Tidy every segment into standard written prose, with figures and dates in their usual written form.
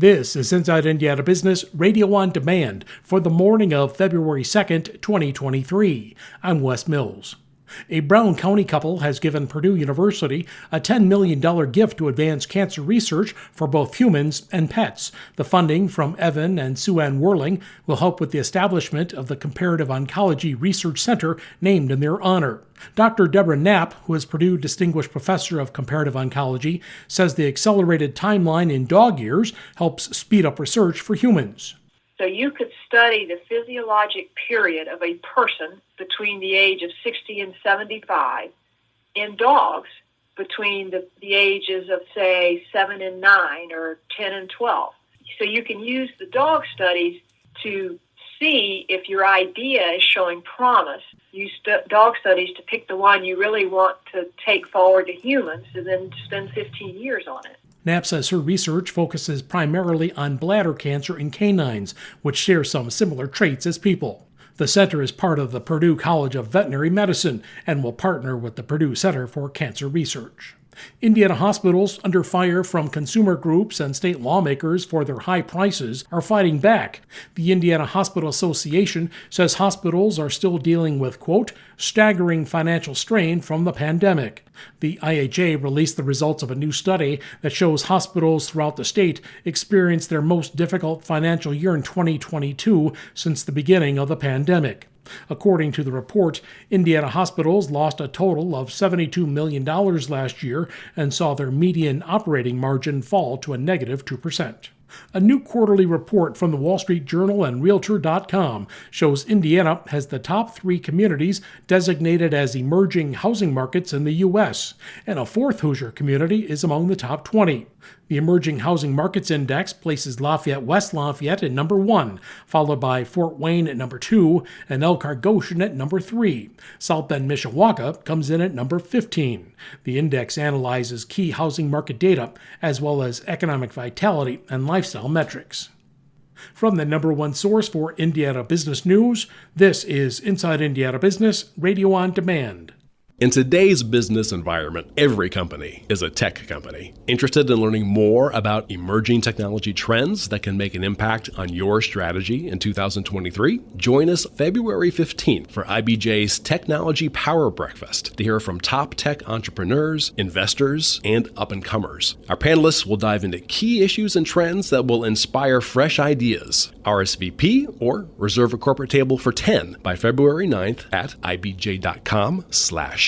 This is Inside Indiana Business Radio on Demand for the morning of February 2nd, 2023. I'm Wes Mills. A Brown County couple has given Purdue University a $10 million gift to advance cancer research for both humans and pets. The funding from Evan and Sue Ann Worling will help with the establishment of the Comparative Oncology Research Center named in their honor. Dr. Deborah Knapp, who is Purdue Distinguished Professor of Comparative Oncology, says the accelerated timeline in dog years helps speed up research for humans. So you could study the physiologic period of a person between the age of 60 and 75 in dogs between the ages of, say, 7 and 9 or 10 and 12. So you can use the dog studies to see if your idea is showing promise. Use dog studies to pick the one you really want to take forward to humans and then spend 15 years on it. Knapp says her research focuses primarily on bladder cancer in canines, which share some similar traits as people. The center is part of the Purdue College of Veterinary Medicine and will partner with the Purdue Center for Cancer Research. Indiana hospitals, under fire from consumer groups and state lawmakers for their high prices, are fighting back. The Indiana Hospital Association says hospitals are still dealing with, quote, staggering financial strain from the pandemic. The IHA released the results of a new study that shows hospitals throughout the state experienced their most difficult financial year in 2022 since the beginning of the pandemic. According to the report, Indiana hospitals lost a total of $72 million last year and saw their median operating margin fall to a negative 2%. A new quarterly report from the Wall Street Journal and Realtor.com shows Indiana has the top 3 communities designated as emerging housing markets in the U.S., and a 4th Hoosier community is among the top 20. The Emerging Housing Markets Index places Lafayette West Lafayette at number 1, followed by Fort Wayne at number 2 and Elkhart Goshen at number 3. South Bend, Mishawaka comes in at number 15. The index analyzes key housing market data as well as economic vitality and lifestyle metrics. From the number 1 source for Indiana business news, this is Inside Indiana Business Radio on Demand. In today's business environment, every company is a tech company. Interested in learning more about emerging technology trends that can make an impact on your strategy in 2023? Join us February 15th for IBJ's Technology Power Breakfast to hear from top tech entrepreneurs, investors, and up-and-comers. Our panelists will dive into key issues and trends that will inspire fresh ideas. RSVP or reserve a corporate table for 10 by February 9th at ibj.com/events.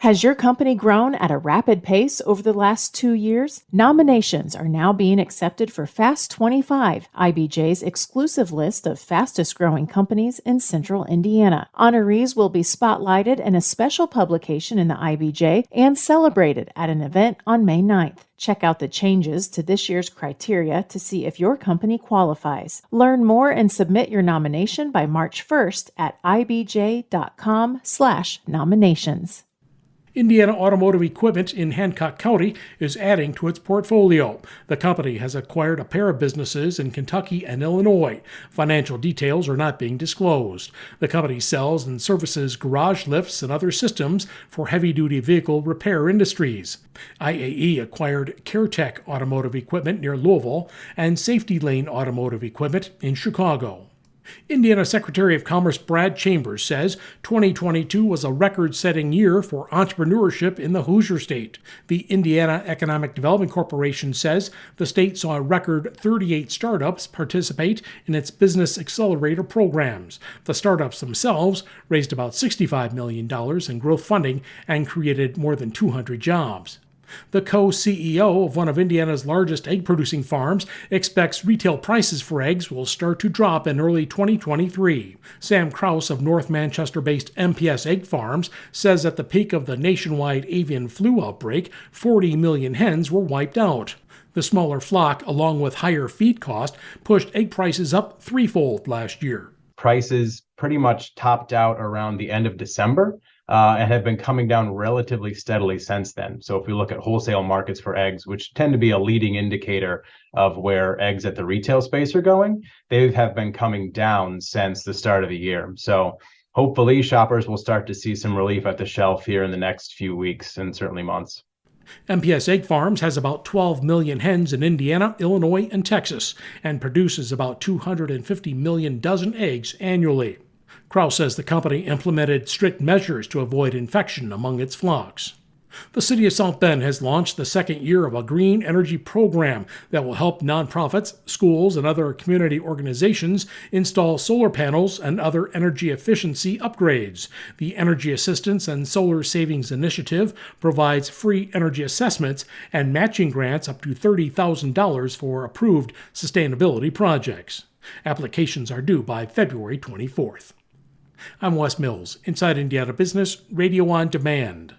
Has your company grown at a rapid pace over the last 2 years? Nominations are now being accepted for Fast 25, IBJ's exclusive list of fastest growing companies in Central Indiana. Honorees will be spotlighted in a special publication in the IBJ and celebrated at an event on May 9th. Check out the changes to this year's criteria to see if your company qualifies. Learn more and submit your nomination by March 1st at ibj.com/nominations. Indiana Automotive Equipment in Hancock County is adding to its portfolio. The company has acquired a pair of businesses in Kentucky and Illinois. Financial details are not being disclosed. The company sells and services garage lifts and other systems for heavy-duty vehicle repair industries. IAE acquired CareTech Automotive Equipment near Louisville and Safety Lane Automotive Equipment in Chicago. Indiana Secretary of Commerce Brad Chambers says 2022 was a record-setting year for entrepreneurship in the Hoosier State. The Indiana Economic Development Corporation says the state saw a record 38 startups participate in its Business Accelerator programs. The startups themselves raised about $65 million in growth funding and created more than 200 jobs. The co-CEO of one of Indiana's largest egg-producing farms expects retail prices for eggs will start to drop in early 2023. Sam Krause of North Manchester-based MPS Egg Farms says at the peak of the nationwide avian flu outbreak, 40 million hens were wiped out. The smaller flock, along with higher feed cost, pushed egg prices up threefold last year. Prices pretty much topped out around the end of December. And have been coming down relatively steadily since then. So if we look at wholesale markets for eggs, which tend to be a leading indicator of where eggs at the retail space are going, they have been coming down since the start of the year. So hopefully shoppers will start to see some relief at the shelf here in the next few weeks and certainly months. MPS Egg Farms has about 12 million hens in Indiana, Illinois, and Texas, and produces about 250 million dozen eggs annually. Kraus says the company implemented strict measures to avoid infection among its flocks. The City of South Bend has launched the second year of a green energy program that will help nonprofits, schools, and other community organizations install solar panels and other energy efficiency upgrades. The Energy Assistance and Solar Savings Initiative provides free energy assessments and matching grants up to $30,000 for approved sustainability projects. Applications are due by February 24th. I'm Wes Mills, Inside Indiana Business, Radio on Demand.